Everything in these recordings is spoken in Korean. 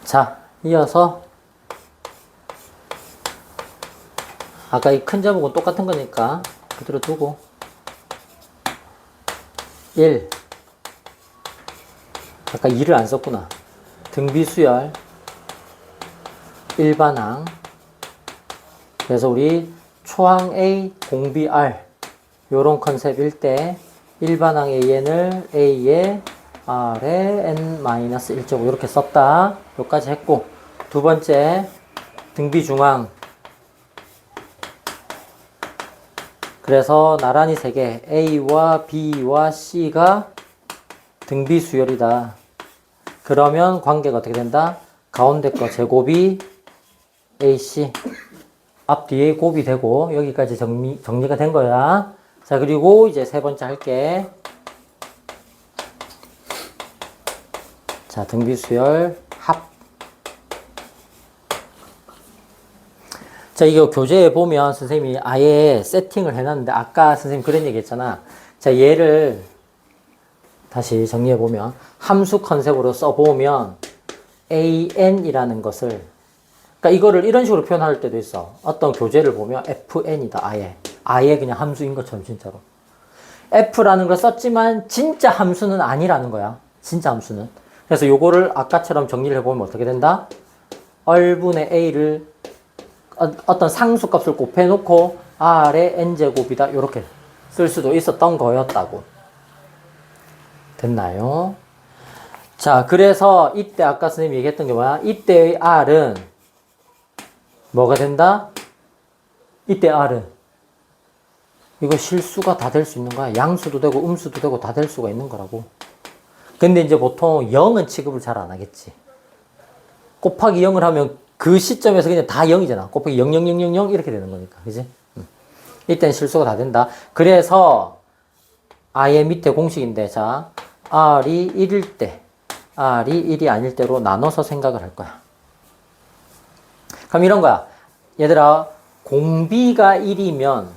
자, 이어서 아까 이 큰 제목은 똑같은 거니까 그대로 두고 1 아까 2를 안 썼구나. 등비수열 일반항. 그래서 우리 초항 A 공비 R 요런 컨셉일 때 일반항 AN을 A에 R에 N-1.5 이렇게 썼다. 요까지 했고, 두 번째 등비중앙. 그래서 나란히 세 개 A와 B와 C가 등비수열이다. 그러면 관계가 어떻게 된다? 가운데 거 제곱이 AC 앞뒤에 곱이 되고 여기까지 정리가 된 거야. 자, 그리고 이제 세 번째 할게. 자, 등비수열 합. 자, 이거 교재에 보면 선생님이 아예 세팅을 해놨는데 아까 선생님 그런 얘기 했잖아. 자, 얘를 다시 정리해보면 함수 컨셉으로 써보면 AN이라는 것을, 그러니까 이거를 이런 식으로 표현할 때도 있어. 어떤 교재를 보면 FN이다. 아예 그냥 함수인 것처럼 진짜로. F라는 걸 썼지만 진짜 함수는 아니라는 거야. 진짜 함수는. 그래서 요거를 아까처럼 정리를 해보면 어떻게 된다? 얼분의 A를 어떤 상수값을 곱해놓고 R의 N제곱이다. 요렇게 쓸 수도 있었던 거였다고. 됐나요? 자, 그래서 이때 아까 선생님이 얘기했던 게 뭐야? 이때의 R은 뭐가 된다? 이때 R은 이거 실수가 다 될 수 있는 거야. 양수도 되고 음수도 되고 다 될 수가 있는 거라고. 근데 이제 보통 0은 취급을 잘 안 하겠지. 곱하기 0을 하면 그 시점에서 그냥 다 0이잖아. 곱하기 0, 0, 0, 0, 0 이렇게 되는 거니까. 그지? 이때는 실수가 다 된다. 그래서 아예 밑에 공식인데, 자, R이 1일 때, R이 1이 아닐 때로 나눠서 생각을 할 거야. 그럼 이런 거야. 얘들아, 공비가 1이면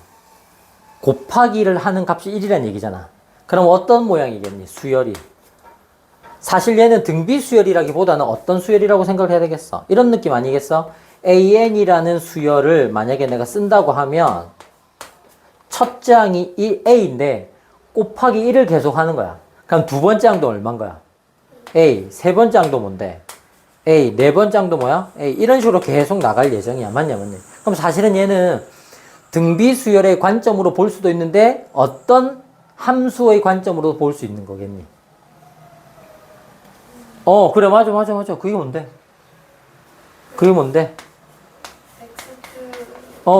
곱하기를 하는 값이 1이라는 얘기잖아. 그럼 어떤 모양이겠니? 수열이. 사실 얘는 등비수열이라기보다는 어떤 수열이라고 생각을 해야 되겠어? 이런 느낌 아니겠어? AN이라는 수열을 만약에 내가 쓴다고 하면 첫째 항이 A인데 곱하기 1을 계속 하는 거야. 그럼 두 번째 항도 얼마인 거야? A. 세 번째 항도 뭔데? A. 네 번째 항도 뭐야? A. 이런 식으로 계속 나갈 예정이야. 맞냐? 그럼 사실은 얘는 등비수열의 관점으로 볼 수도 있는데 어떤 함수의 관점으로 볼 수 있는 거겠니? 그래, 맞아. 그게 뭔데?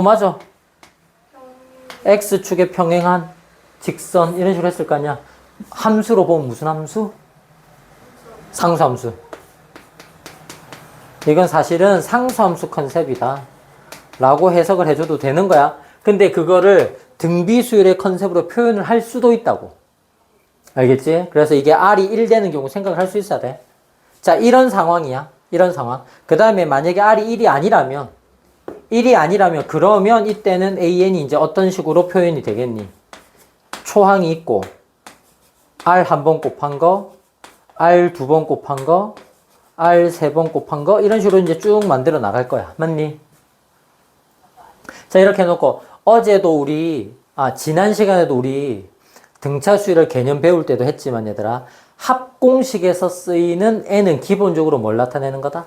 맞아. X축에 평행한 직선, 이런 식으로 했을 거 아니야? 함수로 보면 무슨 함수? 상수함수. 이건 사실은 상수함수 컨셉이다. 라고 해석을 해줘도 되는 거야. 근데 그거를 등비수열의 컨셉으로 표현을 할 수도 있다고. 알겠지? 그래서 이게 R이 1 되는 경우 생각을 할 수 있어야 돼. 자, 이런 상황이야. 이런 상황. 그 다음에 만약에 R이 1이 아니라면 그러면 이때는 AN이 이제 어떤 식으로 표현이 되겠니? 초항이 있고, R 한 번 곱한 거, R 두 번 곱한 거, R 세 번 곱한 거, 이런 식으로 이제 쭉 만들어 나갈 거야. 맞니? 자, 이렇게 해놓고, 지난 시간에도 우리 등차수열을 개념 배울 때도 했지만 얘들아, 합공식에서 쓰이는 n은 기본적으로 뭘 나타내는 거다?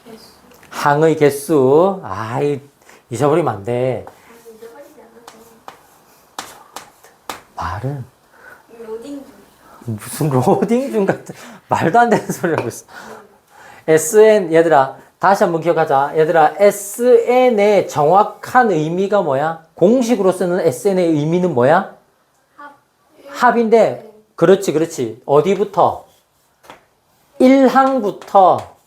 개수. 항의 개수. 잊어버리면 안 돼. 말은 무슨 로딩 중 같은 말도 안 되는 소리 하고 있어. SN, 얘들아, 다시 한번 기억하자. 얘들아, SN의 정확한 의미가 뭐야? 공식으로 쓰는 SN의 의미는 뭐야? 합인데, 그렇지. 어디부터? 1항부터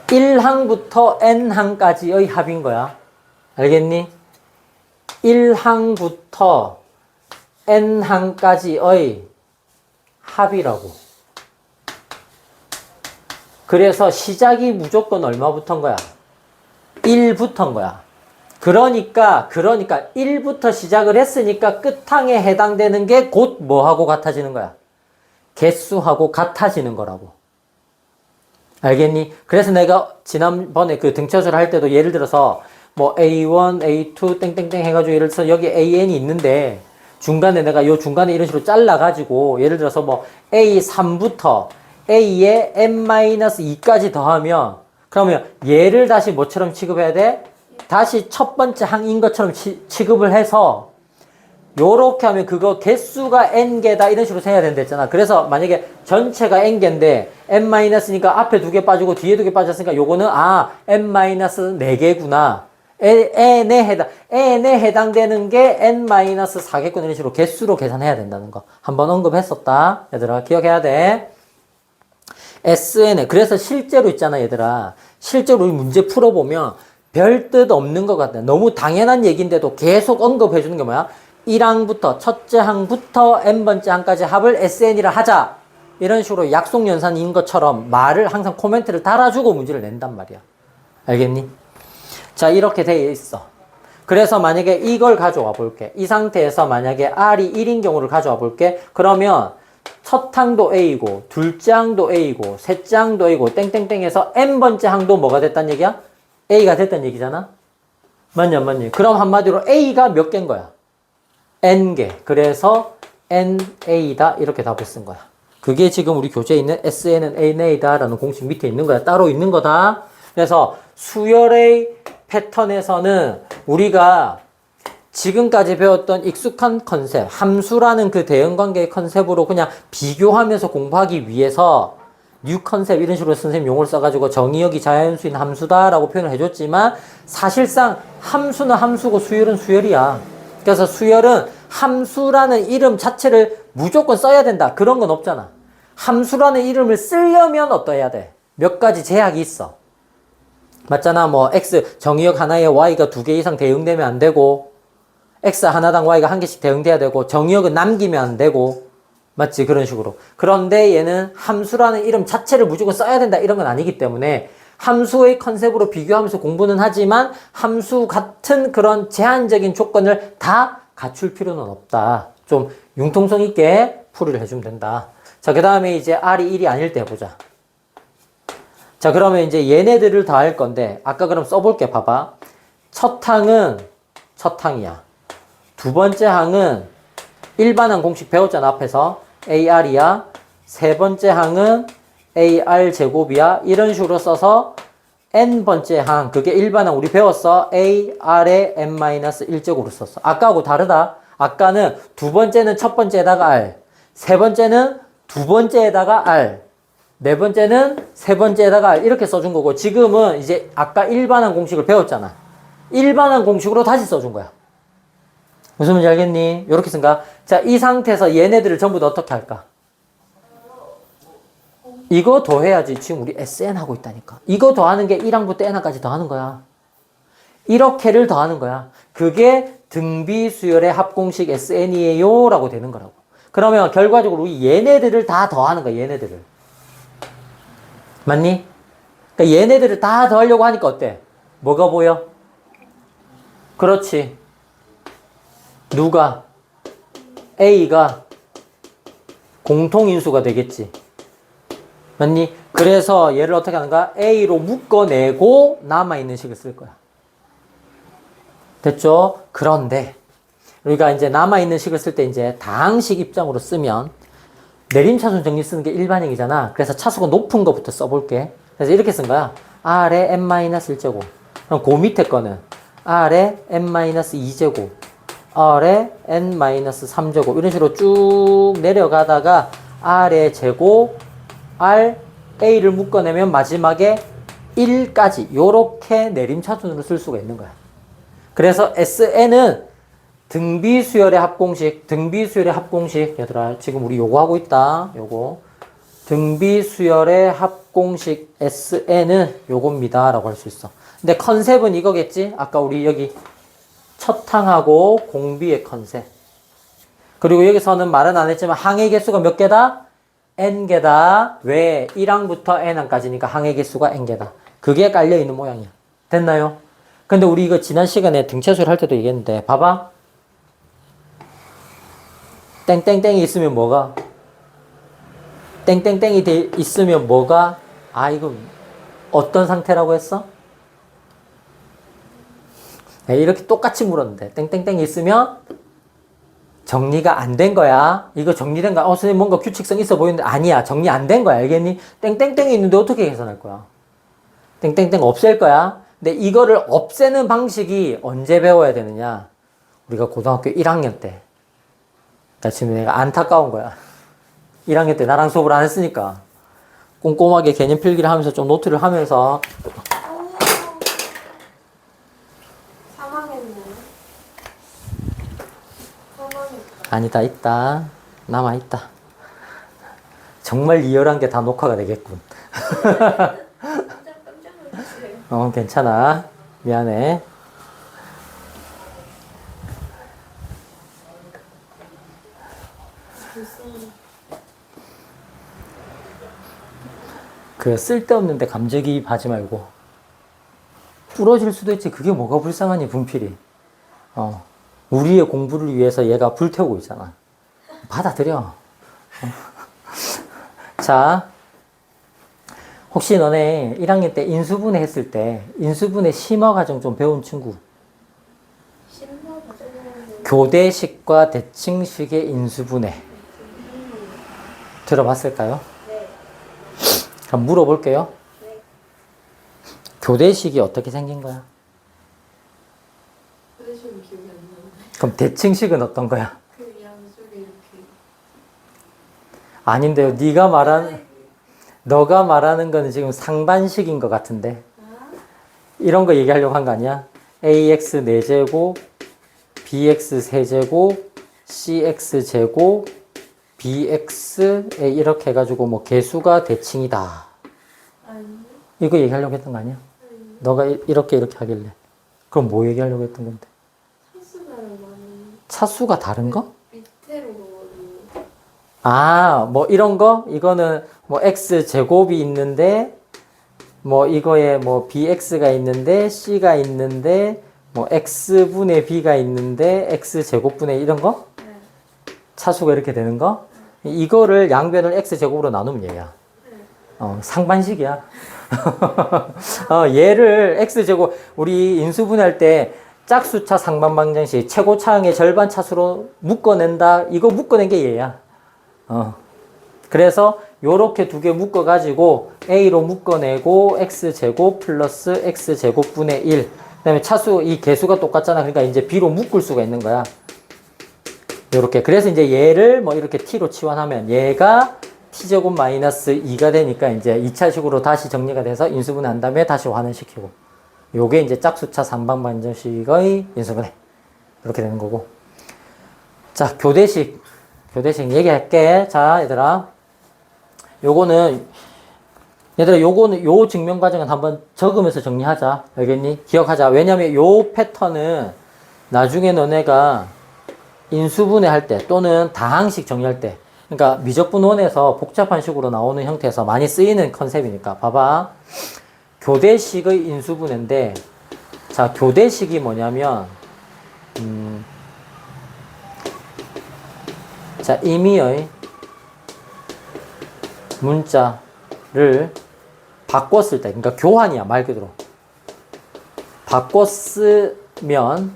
1항부터 n항까지의 합인 거야. 알겠니? 1항부터 n항까지의 합이라고. 그래서 시작이 무조건 얼마부터인 거야? 1부터인 거야. 그러니까 1부터 시작을 했으니까 끝항에 해당되는 게 곧 뭐하고 같아지는 거야? 개수하고 같아지는 거라고. 알겠니? 그래서 내가 지난번에 그 등차수를 할 때도 예를 들어서 뭐 A1, A2 땡땡땡 해가지고 예를 들어서 여기 AN이 있는데 중간에 내가 요 중간에 이런 식으로 잘라가지고 예를 들어서 뭐 A3부터 A에 N-2까지 더하면 그러면 얘를 다시 뭐처럼 취급해야 돼? 다시 첫 번째 항인 것처럼 취급을 해서 요렇게 하면 그거 개수가 n개다 이런 식으로 세야 된다 했잖아. 그래서 만약에 전체가 n개인데 n-니까 앞에 2개 빠지고 뒤에 2개 빠졌으니까 요거는 n-4개구나. n에 해당되는 게 n-4개군 이런 식으로 개수로 계산해야 된다는 거. 한번 언급했었다. 얘들아 기억해야 돼. SN에 그래서 실제로 있잖아 얘들아. 실제로 우리 문제 풀어보면 별 뜻 없는 것 같아. 너무 당연한 얘기인데도 계속 언급해 주는 게 뭐야? 1항부터 첫째 항부터 n번째 항까지 합을 SN이라 하자. 이런 식으로 약속연산인 것처럼 말을 항상 코멘트를 달아주고 문제를 낸단 말이야. 알겠니? 자 이렇게 돼 있어. 그래서 만약에 이걸 가져와 볼게. 이 상태에서 만약에 R이 1인 경우를 가져와 볼게. 그러면 첫 항도 A고 둘째 항도 A고 셋째 항도 A고 땡땡땡해서 n번째 항도 뭐가 됐단 얘기야? A가 됐단 얘기잖아. 맞냐 맞니? 그럼 한마디로 A가 몇 개인 거야? n개. 그래서 NA다 이렇게 답을 쓴 거야. 그게 지금 우리 교재에 있는 SN은 NA다 라는 공식 밑에 있는 거야. 따로 있는 거다. 그래서 수열의 패턴에서는 우리가 지금까지 배웠던 익숙한 컨셉, 함수라는 그 대응관계의 컨셉으로 그냥 비교하면서 공부하기 위해서 뉴 컨셉 이런 식으로 선생님 용어를 써가지고 정의역이 자연수인 함수다라고 표현을 해줬지만 사실상 함수는 함수고 수열은 수열이야. 그래서 수열은 함수라는 이름 자체를 무조건 써야 된다. 그런 건 없잖아. 함수라는 이름을 쓰려면 어떠해야 돼? 몇 가지 제약이 있어. 맞잖아. 뭐 x 정의역 하나에 y가 2개 이상 대응되면 안 되고 x 하나당 y가 1개씩 대응돼야 되고 정의역은 남기면 안 되고 맞지? 그런 식으로. 그런데 얘는 함수라는 이름 자체를 무조건 써야 된다 이런 건 아니기 때문에 함수의 컨셉으로 비교하면서 공부는 하지만 함수 같은 그런 제한적인 조건을 다 갖출 필요는 없다. 좀 융통성 있게 풀이를 해주면 된다. 자, 그 다음에 이제 R이 1이 아닐 때 해보자. 자, 그러면 이제 얘네들을 다 할 건데 아까 그럼 써볼게. 봐봐. 첫 항은 첫 항이야. 두 번째 항은 일반항 공식 배웠잖아. 앞에서 AR이야. 세 번째 항은 AR 제곱이야. 이런 식으로 써서 n번째 항, 그게 일반항 우리 배웠어. AR에 n-1제곱으로 썼어. 아까하고 다르다. 아까는 두 번째는 첫 번째에다가 R, 세 번째는 두 번째에다가 R, 네 번째는 세 번째에다가 R 이렇게 써준 거고 지금은 이제 아까 일반항 공식을 배웠잖아. 일반항 공식으로 다시 써준 거야. 무슨 문제 알겠니? 이렇게 쓴가? 자, 이 상태에서 얘네들을 전부 다 어떻게 할까? 이거 더해야지. 지금 우리 SN 하고 있다니까. 이거 더하는 게 1항부터 N항까지 더하는 거야. 이렇게를 더하는 거야. 그게 등비수열의 합공식 SN이에요 라고 되는 거라고. 그러면 결과적으로 우리 얘네들을 다 더하는 거야. 얘네들을. 맞니? 그러니까 얘네들을 다 더하려고 하니까 어때? 뭐가 보여? 그렇지. 누가? A가 공통인수가 되겠지. 맞니? 그래서 얘를 어떻게 하는가? A로 묶어내고 남아있는 식을 쓸 거야. 됐죠? 그런데 우리가 이제 남아있는 식을 쓸 때 이제 다항식 입장으로 쓰면 내림차순 정리 쓰는 게 일반형이잖아. 그래서 차수가 높은 거부터 써볼게. 그래서 이렇게 쓴 거야. R에 n-1제곱. 그럼 그 밑에 거는 R에 n-2제곱. R에 n-3제곱. 이런 식으로 쭉 내려가다가 R의 제곱, R, A를 묶어내면 마지막에 1까지 요렇게 내림차순으로 쓸 수가 있는 거야. 그래서 SN은 등비수열의 합공식, 얘들아 지금 우리 요거 하고 있다. 요거 등비수열의 합공식 SN은 요겁니다 라고 할 수 있어. 근데 컨셉은 이거겠지? 아까 우리 여기 첫 항하고 공비의 컨셉. 그리고 여기서는 말은 안 했지만 항의 개수가 몇 개다? n개다. 왜? 1항부터 n항까지니까 항의 개수가 n개다. 그게 깔려있는 모양이야. 됐나요? 근데 우리 이거 지난 시간에 등차수를 할 때도 얘기했는데, 봐봐. 땡땡땡이 있으면 뭐가? 땡땡땡이 있으면 뭐가? 아, 이거 어떤 상태라고 했어? 네, 이렇게 똑같이 물었는데, 땡땡땡이 있으면 정리가 안 된 거야. 이거 정리된 거야. 선생님 뭔가 규칙성 있어 보이는데, 아니야. 정리 안 된 거야. 알겠니? 땡땡땡이 있는데 어떻게 계산할 거야? 땡땡땡 없앨 거야. 근데 이거를 없애는 방식이 언제 배워야 되느냐? 우리가 고등학교 1학년 때. 그러니까 지금 내가 안타까운 거야. 1학년 때 나랑 수업을 안 했으니까. 꼼꼼하게 개념 필기를 하면서 좀 노트를 하면서. 사망했네. 사망했다. 아니다, 있다. 남아있다. 정말 리얼한 게 다 녹화가 되겠군. 깜짝 놀랐어요. 괜찮아. 미안해. 그 쓸데없는데 감정이입하지 말고. 부러질 수도 있지. 그게 뭐가 불쌍하니, 분필이. 우리의 공부를 위해서 얘가 불태우고 있잖아. 받아들여. 자, 혹시 너네 1학년 때 인수분해 했을 때 인수분해 심화 과정 좀 배운 친구? 심화 과정은 교대식과 대칭식의 인수분해 들어봤을까요? 네. 그럼 물어볼게요. 네. 교대식이 어떻게 생긴 거야? 휴대폰 기억이 안 나는데. 그럼 대칭식은 어떤 거야? 그 양쪽에 이렇게. 아닌데요. 너가 말하는 거는 지금 상반식인 것 같은데. 이런 거 얘기하려고 한 거 아니야? ax 4제곱, bx 3제곱, cx 제곱, bx 이렇게 해가지고 뭐 개수가 대칭이다. 아니. 이거 얘기하려고 했던 거 아니야? 너가 이렇게 하길래. 그럼 뭐 얘기하려고 했던 건데? 차수가랑 많이. 차수가 다른 거? 밑으로 넣어도. 아, 뭐 이런 거? 이거는 뭐 x 제곱이 있는데 뭐 이거에 뭐 bx가 있는데 c가 있는데 뭐 x분의 b가 있는데 x 제곱분의 이런 거? 네. 차수가 이렇게 되는 거? 이거를 양변을 x 제곱으로 나누면 얘야. 상반식이야. 얘를 x 제곱 우리 인수분해할 때 짝수차 상반방정식 최고차항의 절반 차수로 묶어낸다. 이거 묶어낸 게 얘야. 그래서 요렇게 두 개 묶어 가지고 a로 묶어내고 x제곱 플러스 x제곱분의 1. 그다음에 차수 이 개수가 똑같잖아. 그러니까 이제 b로 묶을 수가 있는 거야. 요렇게. 그래서 이제 얘를 뭐 이렇게 t로 치환하면 얘가 t제곱 마이너스 2가 되니까 이제 2차식으로 다시 정리가 돼서 인수분해 한 다음에 다시 환원시키고. 요게 이제 짝수차 상반방정식의 인수분해. 이렇게 되는 거고. 자, 교대식 얘기할게. 자, 얘들아. 요거는 요 증명 과정은 한번 적으면서 정리하자. 알겠니? 기억하자. 왜냐면 요 패턴은 나중에 너네가 인수분해 할 때 또는 다항식 정리할 때 그러니까 미적분원에서 복잡한 식으로 나오는 형태에서 많이 쓰이는 컨셉이니까 봐봐. 교대식의 인수분해인데 자, 교대식이 뭐냐면 자, 임의의 문자를 바꿨을 때, 그러니까 교환이야, 말 그대로. 바꿨으면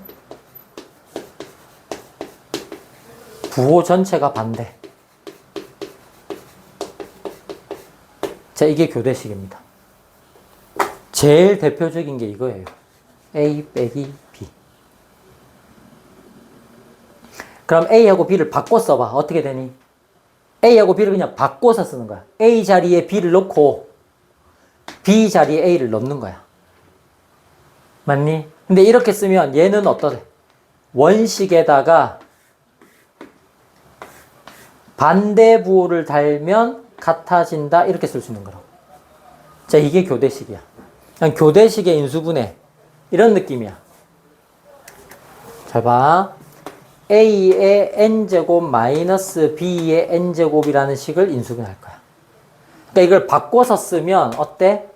부호 전체가 반대. 자, 이게 교대식입니다. 제일 대표적인 게 이거예요. A 빼기 B. 그럼 A하고 B를 바꿔 써봐. 어떻게 되니? A하고 B를 그냥 바꿔서 쓰는 거야. A 자리에 B를 넣고 B 자리에 A를 넣는 거야. 맞니? 근데 이렇게 쓰면 얘는 어떠래? 원식에다가 반대 부호를 달면 같아진다. 이렇게 쓸 수 있는 거라고. 자, 이게 교대식이야. 그냥 교대식의 인수분해. 이런 느낌이야. 잘 봐. A의 n제곱 마이너스 B의 n제곱이라는 식을 인수분해 할 거야. 그러니까 이걸 바꿔서 쓰면 어때?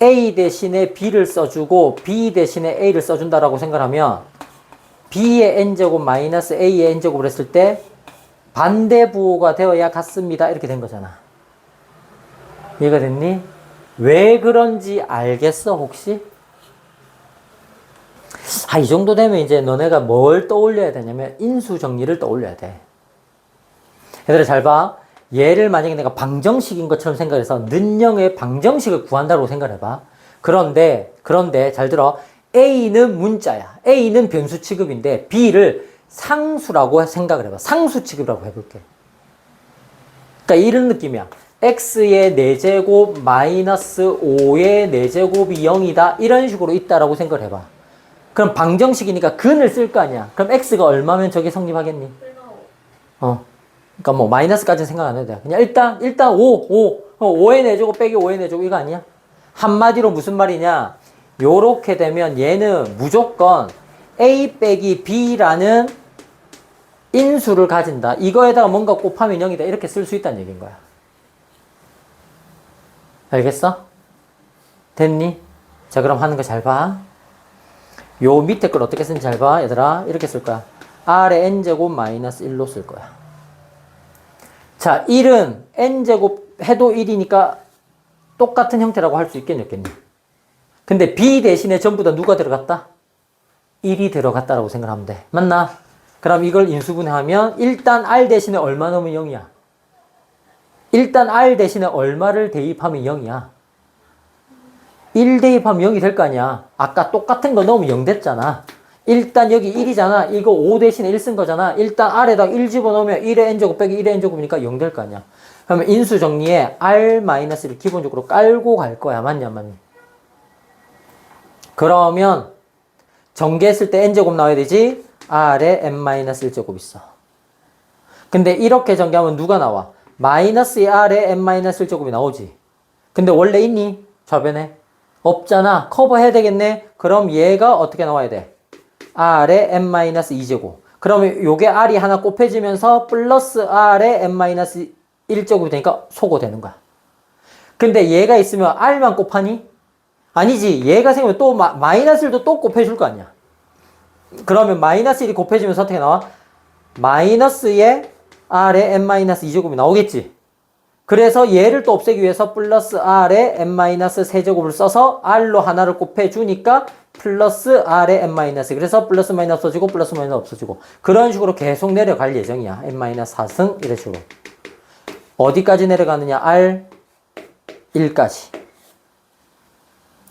A 대신에 B를 써주고 B 대신에 A를 써준다라고 생각하면 B의 n제곱 마이너스 A의 n제곱을 했을 때 반대 부호가 되어야 같습니다. 이렇게 된 거잖아. 이해가 됐니? 왜 그런지 알겠어, 혹시? 이 정도 되면 이제 너네가 뭘 떠올려야 되냐면 인수 정리를 떠올려야 돼. 얘들아, 잘 봐. 얘를 만약에 내가 방정식인 것처럼 생각해서 는영의 방정식을 구한다고 생각해봐. 그런데 잘 들어. A는 문자야. A는 변수 취급인데 B를 상수라고 생각을 해봐. 상수 취급이라고 해볼게. 그러니까 이런 느낌이야. X의 4제곱 마이너스 5의 4제곱이 0이다. 이런 식으로 있다라고 생각을 해봐. 그럼 방정식이니까 근을 쓸 거 아니야. 그럼 X가 얼마면 저게 성립하겠니? 그러니까 뭐 마이너스까지는 생각 안 해도 돼. 그냥 일단 5의 4제곱 빼기 5의 4제곱 이거 아니야? 한마디로 무슨 말이냐? 요렇게 되면 얘는 무조건 A 빼기 B라는 인수를 가진다. 이거에다가 뭔가 곱하면 0이다. 이렇게 쓸 수 있다는 얘기인 거야. 알겠어? 됐니? 자, 그럼 하는 거 잘 봐. 요 밑에 걸 어떻게 쓰는지 잘 봐. 얘들아, 이렇게 쓸 거야. R의 n제곱 마이너스 1로 쓸 거야. 자, 1은 n제곱 해도 1이니까 똑같은 형태라고 할 수 있겠니, 없겠니? 근데 B 대신에 전부 다 누가 들어갔다? 1이 들어갔다라고 생각하면 돼. 맞나? 그럼 이걸 인수분해하면 일단 R 대신에 얼마 넣으면 0이야? 일단 R 대신에 얼마를 대입하면 0이야? 1 대입하면 0이 될 거 아니야. 아까 똑같은 거 넣으면 0 됐잖아. 일단 여기 1이잖아. 이거 5 대신에 1 쓴 거잖아. 일단 R에다 1 집어넣으면 1의 n제곱 빼기 1의 n제곱이니까 0 될 거 아니야. 그러면 인수 정리에 R-를 기본적으로 깔고 갈 거야. 맞냐, 맞니? 그러면 전개했을 때 n제곱 나와야 되지? R에 n-1제곱 있어. 근데 이렇게 전개하면 누가 나와? 마이너스 R에 n-1제곱이 나오지. 근데 원래 있니? 좌변에? 없잖아. 커버해야 되겠네? 그럼 얘가 어떻게 나와야 돼? R에 n-2제곱. 그러면 요게 R이 하나 곱해지면서 플러스 R에 n-1제곱이 되니까 소거되는 거야. 근데 얘가 있으면 R만 곱하니? 아니지. 얘가 생기면 또 마이너스 1도 또 곱해줄 거 아니야. 그러면 마이너스 1이 곱해지면서 어떻게 나와? 마이너스에 R에 n-2제곱이 나오겠지. 그래서 얘를 또 없애기 위해서 플러스 R에 n-3제곱을 써서 R로 하나를 곱해주니까 플러스 R에 n-. 그래서 플러스 마이너스 없어지고 플러스 마이너스 없어지고 그런 식으로 계속 내려갈 예정이야. n-4승 이런 식으로. 어디까지 내려가느냐? R 1까지.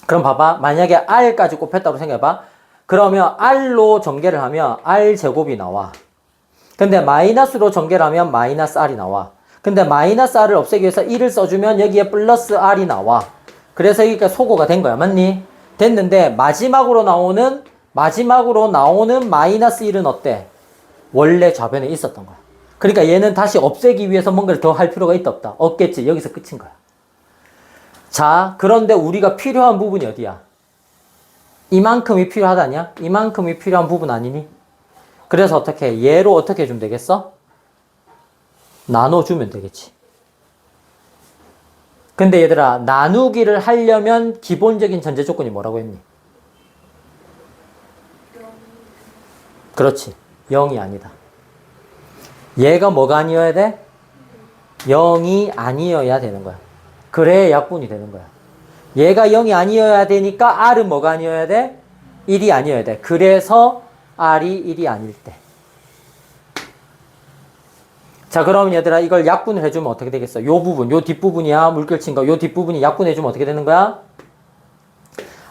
그럼 봐봐. 만약에 R까지 곱했다고 생각해봐. 그러면 R로 전개를 하면 R제곱이 나와. 근데 마이너스로 전개를 하면 마이너스 R이 나와. 근데 마이너스 R을 없애기 위해서 1을 써주면 여기에 플러스 R이 나와. 그래서 여기가 소거가 된 거야. 맞니? 됐는데 마지막으로 나오는 마이너스 1은 어때? 원래 좌변에 있었던 거야. 그러니까 얘는 다시 없애기 위해서 뭔가를 더 할 필요가 있다 없다? 없겠지. 여기서 끝인 거야. 자, 그런데 우리가 필요한 부분이 어디야? 이만큼이 필요하다냐? 이만큼이 필요한 부분 아니니? 그래서 어떻게? 얘로 어떻게 해주면 되겠어? 나눠주면 되겠지. 근데 얘들아, 나누기를 하려면 기본적인 전제 조건이 뭐라고 했니? 그렇지. 0이 아니다. 얘가 뭐가 아니어야 돼? 0이 아니어야 되는 거야. 그래야 약분이 되는 거야. 얘가 0이 아니어야 되니까 R은 뭐가 아니어야 돼? 1이 아니어야 돼. 그래서 R이 1이 아닐 때. 자, 그럼 얘들아 이걸 약분을 해주면 어떻게 되겠어? 요 부분, 요 뒷부분이야. 물결 친 거. 요 뒷부분이 약분해주면 어떻게 되는 거야?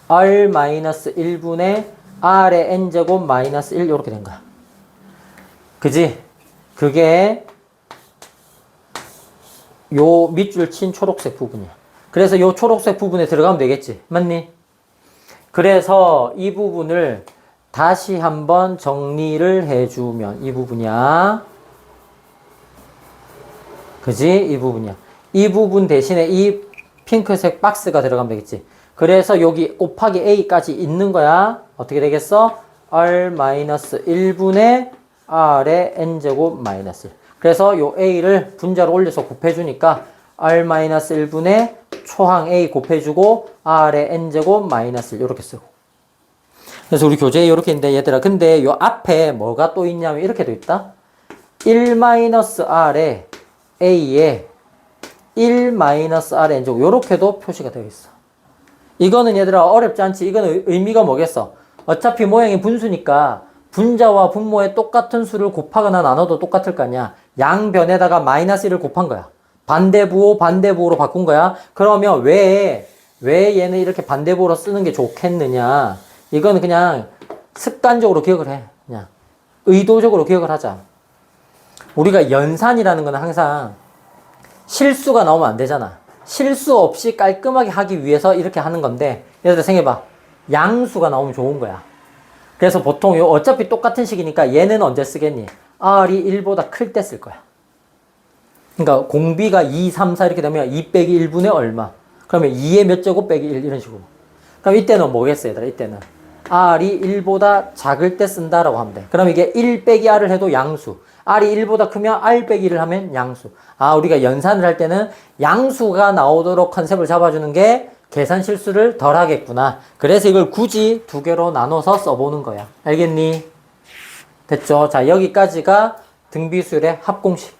R-1분의 R의 n제곱 마이너스 1 요렇게 된 거야. 그지? 그게 요 밑줄 친 초록색 부분이야. 그래서 요 초록색 부분에 들어가면 되겠지. 맞니? 그래서 이 부분을 다시 한번 정리를 해주면 이 부분이야. 그지? 이 부분이야. 이 부분 대신에 이 핑크색 박스가 들어가면 되겠지. 그래서 여기 곱하기 A까지 있는 거야. 어떻게 되겠어? R-1분의 R의 n제곱 마이너스 1. 그래서 요 A를 분자로 올려서 곱해주니까 R-1분의 초항 A 곱해주고 R에 N제곱 마이너스 1 이렇게 쓰고. 그래서 우리 교재에 이렇게 있는데 얘들아 근데 요 앞에 뭐가 또 있냐면 이렇게 돼 있다. 1-R에 A에 1-R N제곱 요렇게도 표시가 되어 있어. 이거는 얘들아 어렵지 않지? 이거는 의미가 뭐겠어? 어차피 모양이 분수니까 분자와 분모의 똑같은 수를 곱하거나 나눠도 똑같을 거 아니야. 양변에다가 마이너스 1을 곱한 거야. 반대부호 반대부호로 바꾼 거야. 그러면 왜 얘는 이렇게 반대부호로 쓰는 게 좋겠느냐? 이거는 그냥 습관적으로 기억을 해. 그냥 의도적으로 기억을 하자. 우리가 연산이라는 건 항상 실수가 나오면 안 되잖아. 실수 없이 깔끔하게 하기 위해서 이렇게 하는 건데, 예를 들어 생각해봐. 양수가 나오면 좋은 거야. 그래서 보통 어차피 똑같은 식이니까 얘는 언제 쓰겠니? R이 1보다 클 때 쓸 거야. 그러니까 공비가 2, 3, 4 이렇게 되면 2 빼기 1분의 얼마? 그러면 2의 몇 제곱 빼기 1 이런 식으로. 그럼 이때는 뭐겠어 얘들아? 이때는 R이 1보다 작을 때 쓴다라고 하면 돼. 그럼 이게 1 빼기 R을 해도 양수. R이 1보다 크면 R 빼기 1을 하면 양수. 아, 우리가 연산을 할 때는 양수가 나오도록 컨셉을 잡아주는 게 계산 실수를 덜 하겠구나. 그래서 이걸 굳이 두 개로 나눠서 써보는 거야. 알겠니? 됐죠? 자, 여기까지가 등비수열의 합공식.